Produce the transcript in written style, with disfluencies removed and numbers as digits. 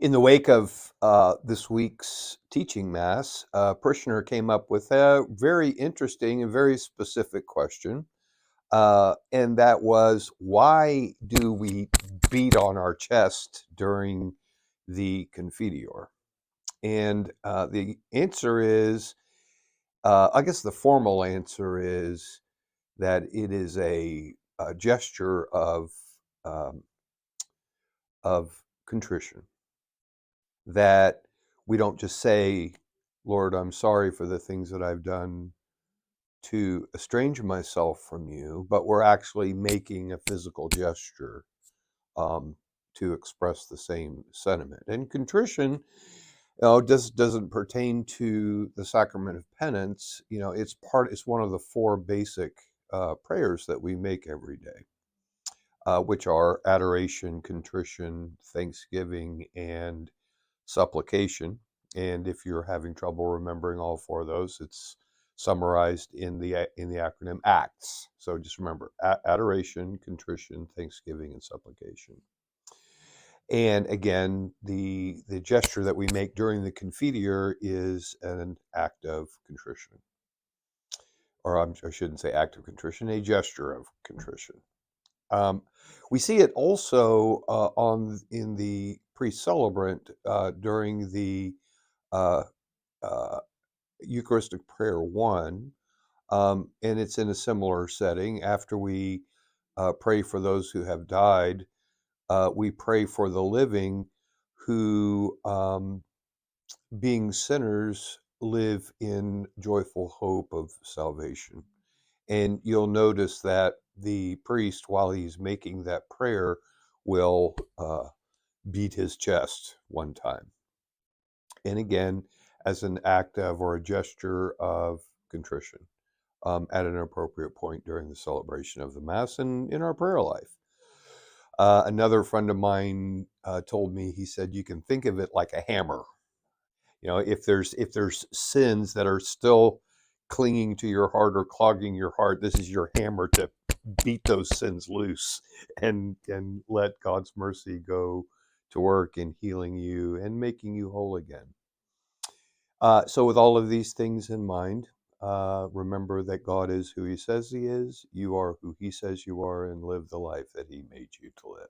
In the wake of this week's teaching mass, a parishioner came up with a very interesting and very specific question. And that was, why do we beat on our chest during the Confiteor? And the answer is, I guess the formal answer is that it is a gesture um, of contrition. That we don't just say, Lord, I'm sorry for the things that I've done to estrange myself from you, but we're actually making a physical gesture um, to express the same sentiment. And contrition, doesn't pertain to the sacrament of penance. It's one of the four basic prayers that we make every day, which are adoration, contrition, thanksgiving, and supplication. And if you're having trouble remembering all four of those, it's summarized in the acronym ACTS. So just remember: adoration, contrition, thanksgiving, and supplication. And again, the gesture that we make during the Confiteor is an act of contrition, or I shouldn't say act of contrition, a gesture of contrition. We see it also on in the pre-celebrant during the uh, uh, Eucharistic Prayer 1, and it's in a similar setting. After we pray for those who have died, we pray for the living who, being sinners, live in joyful hope of salvation. And you'll notice that the priest, while he's making that prayer, will beat his chest one time. And again, as an act of or a gesture of contrition, at an appropriate point during the celebration of the Mass and in our prayer life. Another friend of mine told me, he said, you can think of it like a hammer. If there's sins that are still clinging to your heart or clogging your heart, this is your hammer to beat those sins loose and let God's mercy go to work in healing you and making you whole again. So with all of these things in mind, remember that God is who he says he is, you are who he says you are, and live the life that he made you to live.